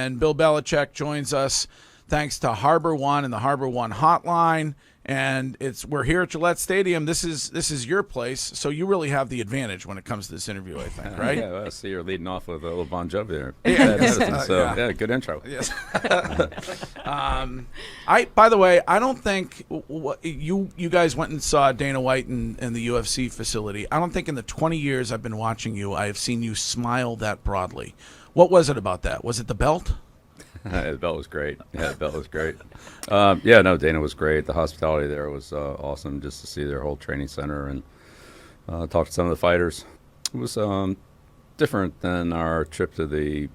And Bill Belichick joins us thanks to Harbor One and the Harbor One hotline. And we're here at Gillette Stadium. This is your place, so you really have the advantage when it comes to this interview, I think, right? Yeah, well, I see you're leading off with a little Bon Jovi there. Yeah. Good intro. Yes. By the way, I don't think you guys went and saw Dana White in the UFC facility. I don't think in the 20 years I've been watching you, I have seen you smile that broadly. What was it about that? Was it the belt? The belt was great. Yeah, the belt was great. Dana was great. The hospitality there was awesome, just to see their whole training center and talk to some of the fighters. It was different than our trip to the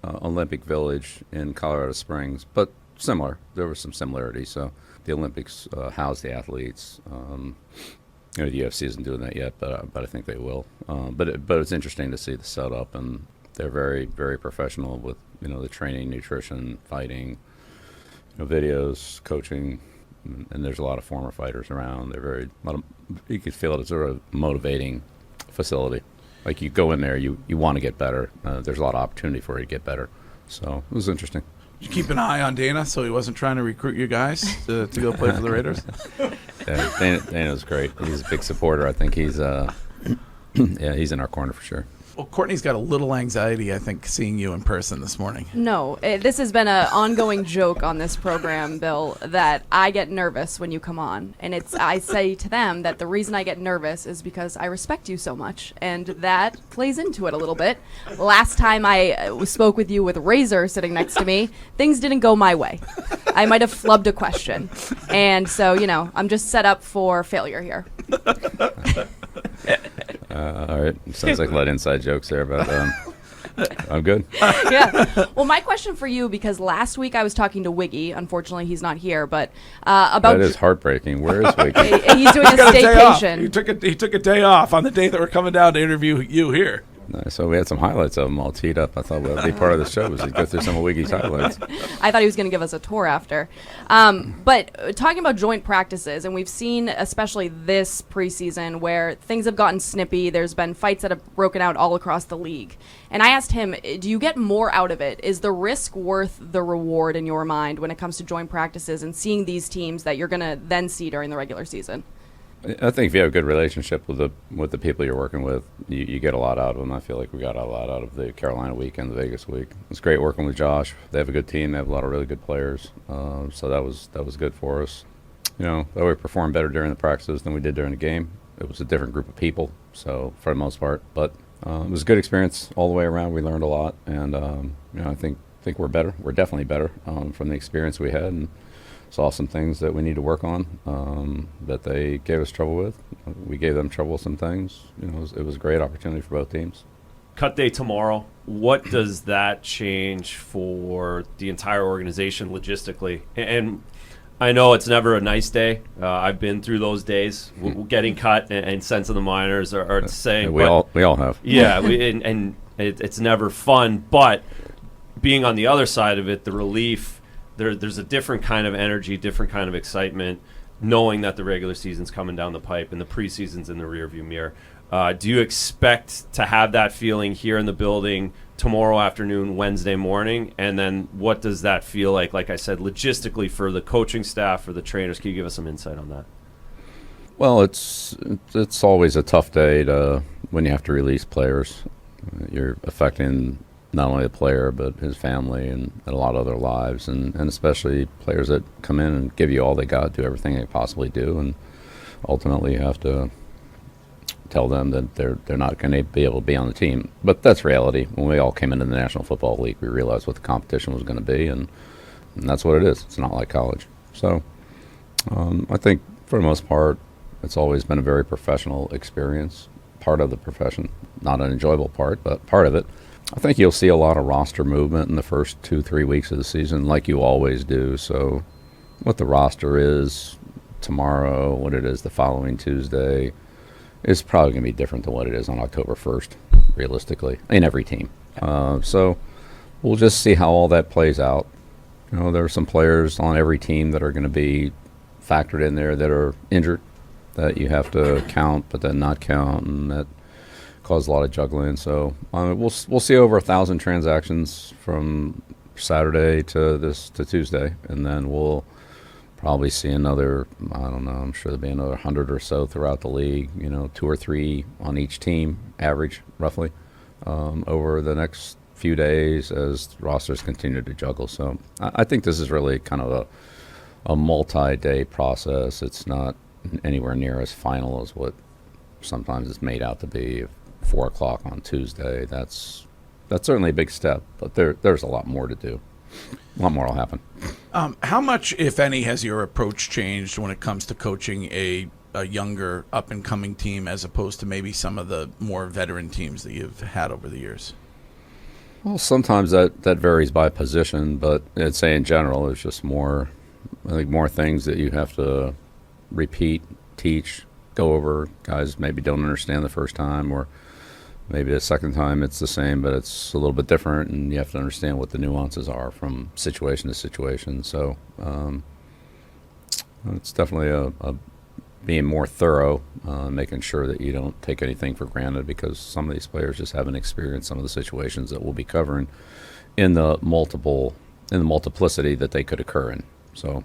Olympic Village in Colorado Springs, but similar. There were some similarities. So the Olympics housed the athletes. The UFC isn't doing that yet, but I think they will. But it's interesting to see the setup, and they're very, very professional with the training, nutrition, fighting, videos, coaching, and there's a lot of former fighters around. You could feel it's sort of motivating facility. Like you go in there, you want to get better. There's a lot of opportunity for you to get better. So it was interesting. Did you keep an eye on Dana so he wasn't trying to recruit you guys to go play for the Raiders? Yeah, Dana's great. He's a big supporter. I think he's in our corner for sure. Well, Courtney's got a little anxiety, I think, seeing you in person this morning. No, this has been an ongoing joke on this program, Bill, that I get nervous when you come on. And I say to them that the reason I get nervous is because I respect you so much. And that plays into it a little bit. Last time I spoke with you with Razor sitting next to me, things didn't go my way. I might have flubbed a question. And so, I'm just set up for failure here. All right. Sounds like a lot of inside jokes there, but I'm good. Yeah. Well, my question for you, because last week I was talking to Wiggy. Unfortunately, he's not here, but about that is heartbreaking. Where is Wiggy? He's doing a staycation. He took a day off on the day that we're coming down to interview you here. Nice. So we had some highlights of him all teed up. I thought that'd be part of the show was to go through some of Wiggy's highlights. I thought he was going to give us a tour after. But talking about joint practices, and we've seen, especially this preseason, where things have gotten snippy. There's been fights that have broken out all across the league. And I asked him, do you get more out of it? Is the risk worth the reward in your mind when it comes to joint practices and seeing these teams that you're going to then see during the regular season? I think if you have a good relationship with the people you're working with, you get a lot out of them. I feel like we got a lot out of the Carolina week and the Vegas week. It's great working with Josh. They have a good team. They have a lot of really good players. So that was good for us. Though we performed better during the practices than we did during the game. It was a different group of people, so for the most part. But it was a good experience all the way around. We learned a lot, and I think we're better. We're definitely better from the experience we had. And saw some things that we need to work on that they gave us trouble with. We gave them trouble with some things. It was a great opportunity for both teams. Cut day tomorrow. What does that change for the entire organization logistically? And I know it's never a nice day. I've been through those days. Getting cut and sent to the minors are saying we all have. Yeah, it's never fun. But being on the other side of it, the relief. There's a different kind of energy, different kind of excitement, knowing that the regular season's coming down the pipe and the preseason's in the rearview mirror. Do you expect to have that feeling here in the building tomorrow afternoon, Wednesday morning? And then what does that feel like I said, logistically for the coaching staff, for the trainers? Can you give us some insight on that? Well, it's always a tough day when you have to release players. You're affecting not only the player but his family and a lot of other lives, and especially players that come in and give you all they got, do everything they possibly do, and ultimately you have to tell them that they're not going to be able to be on the team. But that's reality. When we all came into the National Football League, we realized what the competition was going to be, and that's what it is. It's not like college. So I think for the most part it's always been a very professional experience, part of the profession, not an enjoyable part, but part of it. I think you'll see a lot of roster movement in the first 2-3 weeks of the season, like you always do. So what the roster is tomorrow, what it is the following Tuesday, is probably going to be different than what it is on October 1st, realistically, in every team. So we'll just see how all that plays out. There are some players on every team that are going to be factored in there that are injured, that you have to count but then not count, and that cause a lot of juggling. So we'll see over 1,000 transactions from Saturday to Tuesday, and then we'll probably see another, I don't know, I'm sure there'll be another 100 or so throughout the league, 2 or 3 on each team, average, roughly, over the next few days as rosters continue to juggle. So I think this is really kind of a multi-day process. It's not anywhere near as final as what sometimes it's made out to be. 4 o'clock on Tuesday, that's certainly a big step, but there's a lot more to do. A lot more will happen. How much, if any, has your approach changed when it comes to coaching a younger, up-and-coming team as opposed to maybe some of the more veteran teams that you've had over the years? Well, sometimes that varies by position, but I'd say in general, there's just more things that you have to repeat, teach, go over. Guys maybe don't understand the first time, or maybe the second time it's the same, but it's a little bit different, and you have to understand what the nuances are from situation to situation. So it's definitely a being more thorough, making sure that you don't take anything for granted, because some of these players just haven't experienced some of the situations that we'll be covering in the multiplicity that they could occur in. So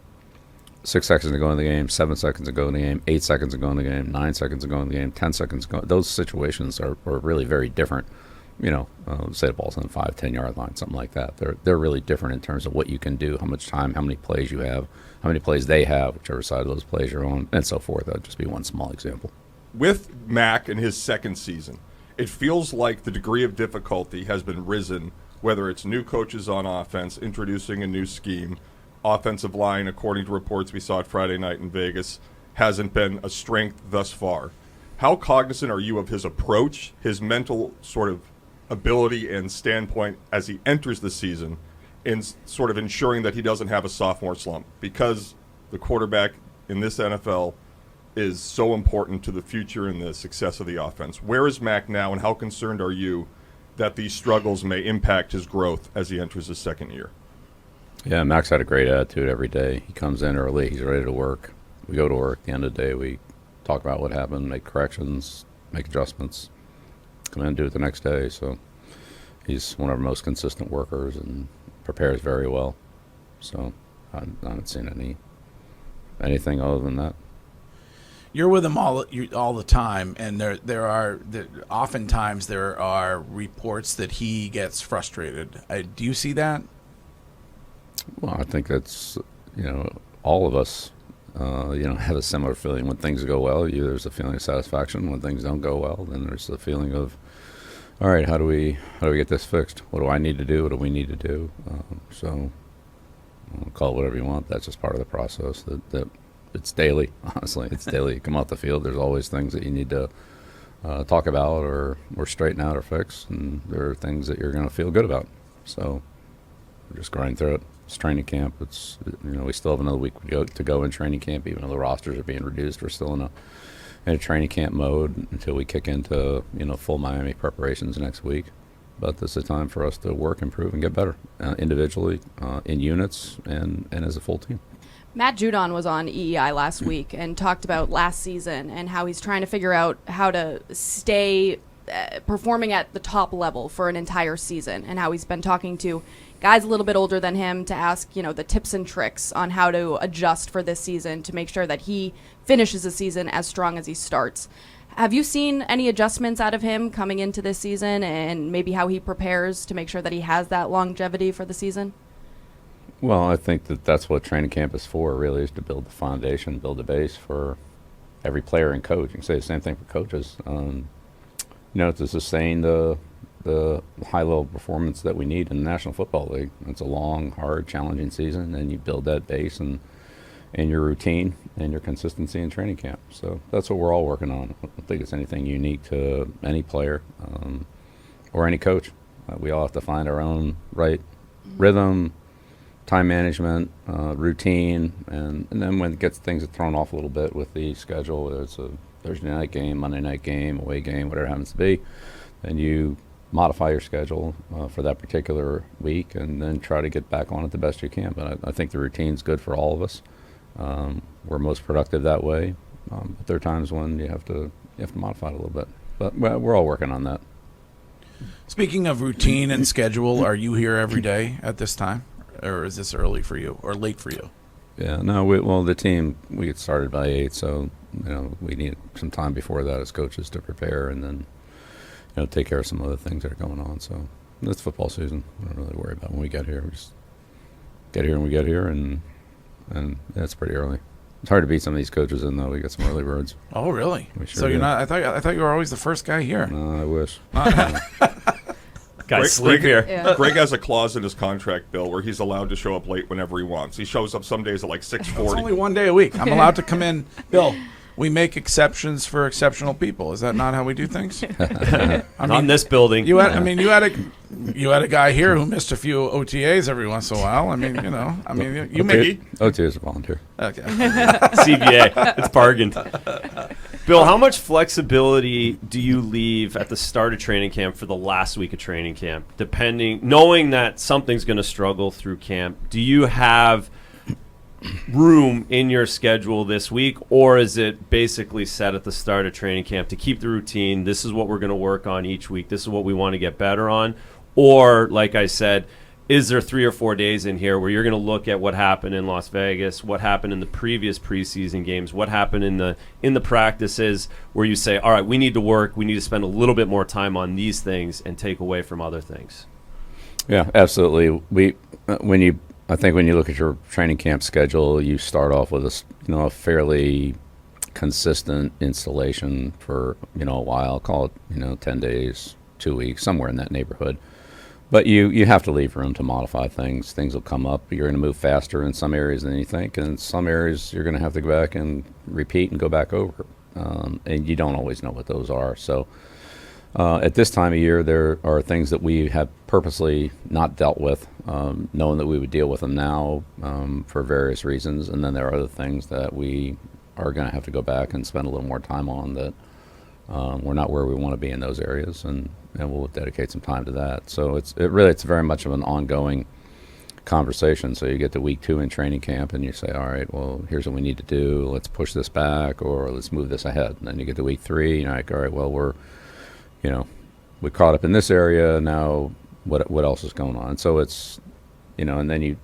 6 seconds to go in the game, 7 seconds to go in the game, 8 seconds to go in the game, 9 seconds to go in the game, 10 seconds to go. Those situations are really very different. Say the ball's on the 5-10 yard line, something like that. They're really different in terms of what you can do, how much time, how many plays you have, how many plays they have, whichever side of those plays you're on, and so forth. That would just be one small example. With Mac in his second season, it feels like the degree of difficulty has been risen, whether it's new coaches on offense, introducing a new scheme. Offensive line, according to reports we saw it Friday night in Vegas, hasn't been a strength thus far. How cognizant are you of his approach, his mental sort of ability and standpoint as he enters the season, in sort of ensuring that he doesn't have a sophomore slump? Because the quarterback in this NFL is so important to the future and the success of the offense. Where is Mac now, and how concerned are you that these struggles may impact his growth as he enters his second year? Yeah, Mac's had a great attitude every day. He comes in early. He's ready to work. We go to work. At the end of the day, we talk about what happened, make corrections, make adjustments, come in and do it the next day. So he's one of our most consistent workers and prepares very well. So I haven't seen anything other than that. You're with him all the time, and oftentimes there are reports that he gets frustrated. Do you see that? Well, I think that's, all of us, have a similar feeling. When things go well, there's a feeling of satisfaction. When things don't go well, then there's the feeling of, all right, how do we get this fixed? What do I need to do? What do we need to do? So call it whatever you want. That's just part of the process. That it's daily, honestly. It's daily. You come off the field, there's always things that you need to talk about or straighten out or fix, and there are things that you're going to feel good about. So we're just grinding through it. It's training camp. It's we still have another week to go in training camp, even though the rosters are being reduced. We're still in a training camp mode until we kick into full Miami preparations next week. But this is a time for us to work, improve, and get better individually, in units, and as a full team. Matt Judon was on EEI last week and talked about last season and how he's trying to figure out how to stay performing at the top level for an entire season, and how he's been talking to guys a little bit older than him to ask, the tips and tricks on how to adjust for this season to make sure that he finishes the season as strong as he starts. Have you seen any adjustments out of him coming into this season, and maybe how he prepares to make sure that he has that longevity for the season? Well, I think that's what training camp is for, really, is to build the foundation, build the base for every player and coach. You can say the same thing for coaches. To sustain the high-level performance that we need in the National Football League. It's a long, hard, challenging season, and you build that base and your routine and your consistency in training camp. So that's what we're all working on. I don't think it's anything unique to any player or any coach. We all have to find our own right rhythm, time management, routine, and then when things get thrown off a little bit with the schedule, whether it's a Thursday night game, Monday night game, away game, whatever it happens to be, then you modify your schedule for that particular week and then try to get back on it the best you can. But I think the routine's good for all of us. We're most productive that way, but there are times when you have to modify it a little bit. But we're all working on that. Speaking of routine and schedule, are you here every day at this time? Or is this early for you or late for you? Yeah, no, the team, we get started by 8, so, we need some time before that as coaches to prepare and then, take care of some other things that are going on. So it's football season. I don't really worry about when we get here. We just get here when we get here, and it's pretty early. It's hard to beat some of these coaches, in though we got some early birds. Oh, really? We sure So you're do. not? I thought you were always the first guy here. No, I wish. Guys, sleep here. Yeah. Greg has a clause in his contract, Bill, where he's allowed to show up late whenever he wants. He shows up some days at like It's 6:40. only one day a week. I'm allowed to come in. Bill, we make exceptions for exceptional people. Is that not how we do things? Not in this building. You had a guy here who missed a few OTAs every once in a while. I mean, you make OT is a volunteer. okay. CBA. It's bargained. Bill, how much flexibility do you leave at the start of training camp for the last week of training camp? Knowing that something's going to struggle through camp, do you have room in your schedule this week, or is it basically set at the start of training camp to keep the routine? This is what we're going to work on each week. This is what we want to get better on. Or, like I said, is there 3 or 4 days in here where you're going to look at what happened in Las Vegas, what happened in the previous preseason games, what happened in the practices, where you say, all right, we need to work, we need to spend a little bit more time on these things and take away from other things? Yeah, absolutely. I think when you look at your training camp schedule, you start off with a fairly consistent installation for a while. Call it 10 days, 2 weeks, somewhere in that neighborhood. But you have to leave room to modify things. Things will come up. You're going to move faster in some areas than you think, and in some areas you're going to have to go back and repeat and go back over. And you don't always know what those are. So at this time of year, there are things that we have purposely not dealt with, knowing that we would deal with them now for various reasons. And then there are other things that we are going to have to go back and spend a little more time on that we're not where we want to be in those areas, and we'll dedicate some time to that. So it's very much of an ongoing conversation. So you get to week 2 in training camp and you say, all right, well, here's what we need to do. Let's push this back, or let's move this ahead. And then you get to week 3 and you're like, all right, well, we caught up in this area. Now what else is going on? So it's, and then you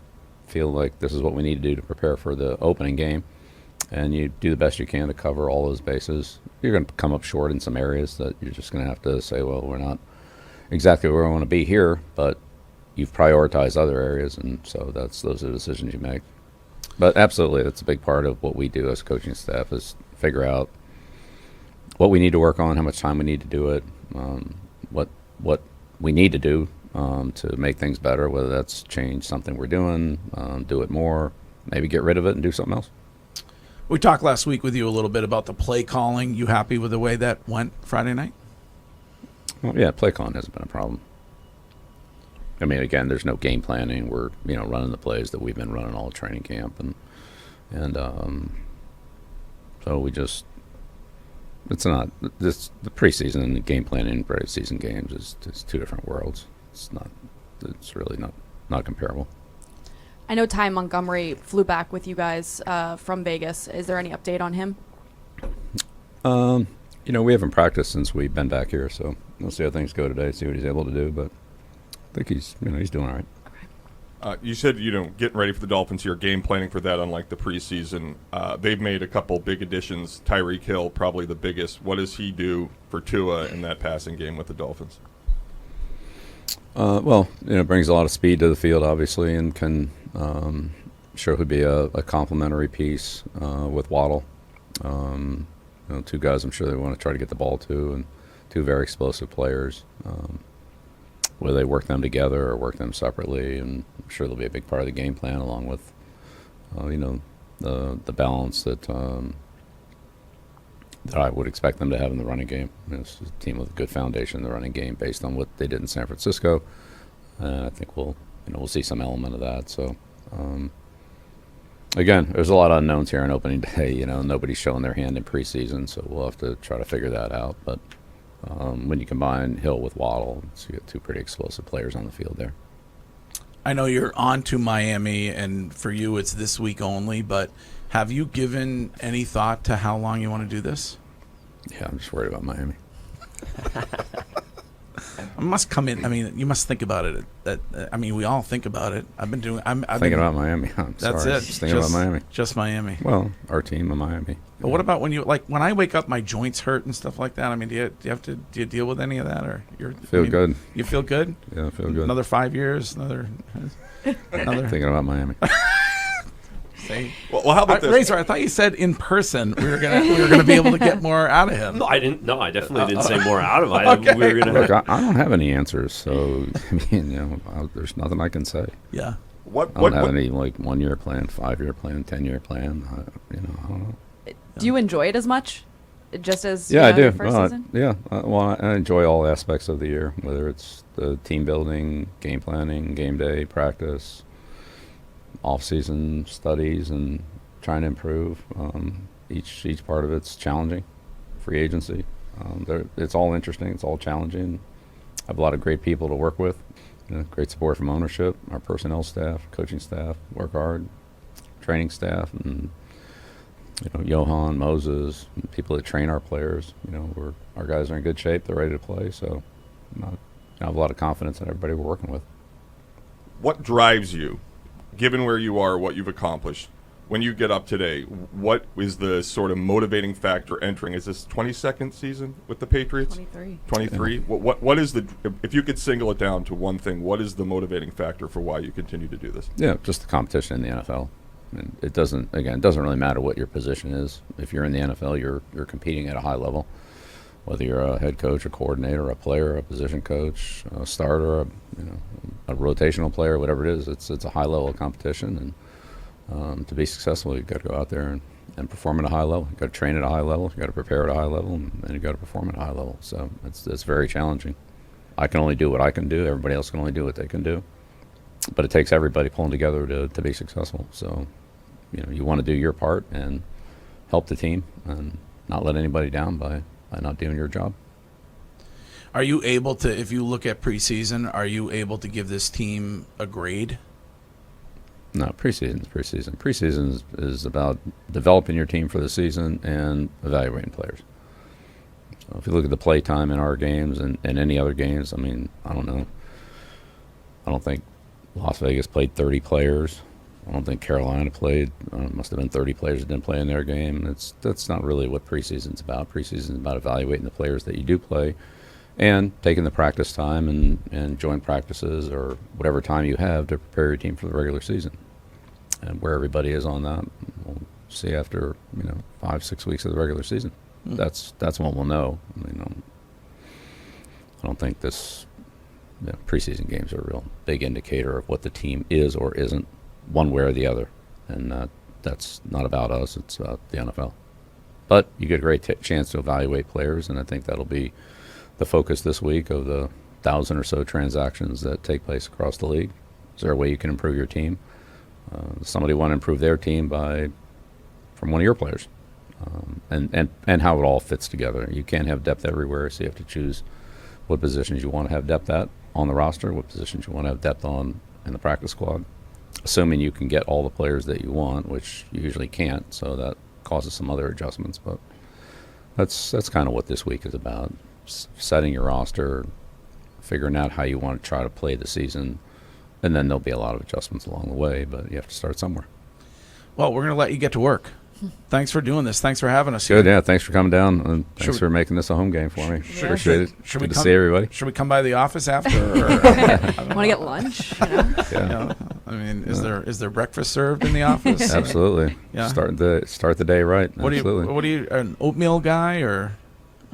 feel like this is what we need to do to prepare for the opening game. And you do the best you can to cover all those bases. You're going to come up short in some areas that you're just going to have to say, well, we're not exactly where we want to be here, but you've prioritized other areas, and so those are the decisions you make. But absolutely, that's a big part of what we do as coaching staff, is figure out what we need to work on, how much time we need to do it, what we need to do to make things better, whether that's change something we're doing, do it more, maybe get rid of it and do something else. We talked last week with you a little bit about the play calling. You happy with the way that went Friday night? Well, yeah, play calling hasn't been a problem. I mean, again, there's no game planning. We're running the plays that we've been running all training camp, and so we just, it's not this, the preseason and the game planning and regular season games is 2 different worlds. It's really not comparable. I know Ty Montgomery flew back with you guys from Vegas. Is there any update on him? We haven't practiced since we've been back here, so we'll see how things go today, see what he's able to do. But I think he's doing all right. You said, getting ready for the Dolphins here, game planning for that, unlike the preseason. They've made a couple big additions. Tyreek Hill, probably the biggest. What does he do for Tua in that passing game with the Dolphins? Brings a lot of speed to the field, obviously, and can sure would be a complementary piece with Waddle. 2 guys I'm sure they want to try to get the ball to, and 2 very explosive players. Whether they work them together or work them separately, and I'm sure they'll be a big part of the game plan, along with the balance that I would expect them to have in the running game. It's a team with a good foundation in the running game based on what they did in San Francisco. I think we'll see some element of that. So, again, there's a lot of unknowns here on opening day. Nobody's showing their hand in preseason, so we'll have to try to figure that out. But when you combine Hill with Waddle, so you get 2 pretty explosive players on the field there. I know you're on to Miami, and for you it's this week only, but have you given any thought to how long you want to do this? Yeah, I'm just worried about Miami. must come in. I mean, you must think about it. We all think about it. I've been doing. I've thinking been, about Miami. I'm That's sorry. it. Just thinking about Miami. Just Miami. Well, our team in Miami. But what about when I wake up, my joints hurt and stuff like that? I mean, do you deal with any of that, or Feel good? You feel good? Yeah, I feel good. Another 5 years, another. Thinking about Miami. Well, how about this? Razor, I thought you said in person we were gonna be able to get more out of him. No, I didn't. No, I definitely didn't say more out of it. Okay. We were gonna. Look, I don't have any answers, so I mean, there's nothing I can say. Yeah. I don't have any 1 year plan, 5 year plan, 10-year plan. I don't know. Do you enjoy it as much? Just as Yeah, I do. your first season? Yeah, well, I enjoy all aspects of the year, whether it's the team building, game planning, game day, practice, off-season studies, and trying to improve. Each part of it's challenging. Free agency, it's all interesting. It's all challenging. I have a lot of great people to work with. Great support from ownership, our personnel staff, coaching staff, work hard, training staff, and Johan, Moses, people that train our players. Our guys are in good shape. They're ready to play. So I have a lot of confidence in everybody we're working with. What drives you, given where you are, what you've accomplished, when you get up today? What is the sort of motivating factor entering? Is this 22nd season with the Patriots? 23. 23. Yeah. What is if you could single it down to one thing, what is the motivating factor for why you continue to do this? Yeah, just the competition in the NFL. And it doesn't really matter what your position is. If you're in the NFL, you're competing at a high level. Whether you're a head coach, a coordinator, a player, a position coach, a starter, a rotational player, whatever it is, it's a high level of competition. And to be successful, you've got to go out there and perform at a high level. You've got to train at a high level. You've got to prepare at a high level, and you've got to perform at a high level. So it's very challenging. I can only do what I can do. Everybody else can only do what they can do. But it takes everybody pulling together to be successful. So you want to do your part and help the team and not let anybody down by not doing your job. Are you able to, if you look at preseason, are you able to give this team a grade? No, preseason's preseason. Preseason is about developing your team for the season and evaluating players. So if you look at the play time in our games and any other games, I mean, I don't know. I don't think Las Vegas played 30 players. I don't think Carolina played. Must have been 30 players that didn't play in their game. That's not really what preseason's about. Preseason's about evaluating the players that you do play and taking the practice time and joint practices or whatever time you have to prepare your team for the regular season. And where everybody is on that, we'll see after 5-6 weeks of the regular season. That's when we'll know. I mean, I don't think this preseason games are a real big indicator of what the team is or isn't, one way or the other, and that's not about us. It's about the NFL. But you get a great chance to evaluate players, and I think that'll be the focus this week of the 1,000 or so transactions that take place across the league. Is there a way you can improve your team? Does somebody want to improve their team from one of your players? And how it all fits together. You can't have depth everywhere, so you have to choose what positions you want to have depth at on the roster, what positions you want to have depth on in the practice squad. Assuming you can get all the players that you want, which you usually can't, so that causes some other adjustments. But that's kind of what this week is about: setting your roster, figuring out how you want to try to play the season, and then there'll be a lot of adjustments along the way. But you have to start somewhere. Well, we're going to let you get to work. Thanks for doing this. Thanks for having us Good, here. yeah. Thanks for coming down, and thanks for making this a home game for me. Appreciate it. Should we Good to come, see everybody. Should we come by the office after? Want to get lunch? Yeah. I mean, is there breakfast served in the office? Absolutely. Yeah. Start the day right. Absolutely. What are you, an oatmeal guy or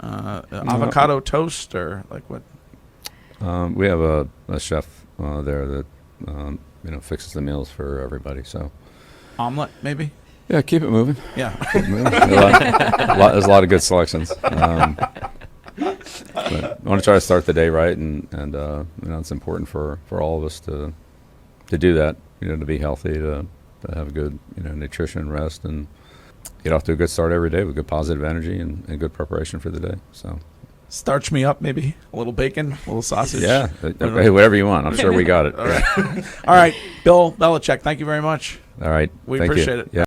avocado toast or like what? We have a chef there that fixes the meals for everybody. So Omelet, maybe? yeah, keep it moving. Yeah. Keep it moving. There's a lot of good selections. But I want to try to start the day right, and it's important for all of us to do that. To be healthy, to have good nutrition, rest, and get off to a good start every day with good positive energy and good preparation for the day. So. Starch me up, maybe a little bacon, a little sausage. Yeah, hey, whatever you want. I'm sure we got it. All right, Bill Belichick, thank you very much. All right, We thank appreciate you. it. Yeah.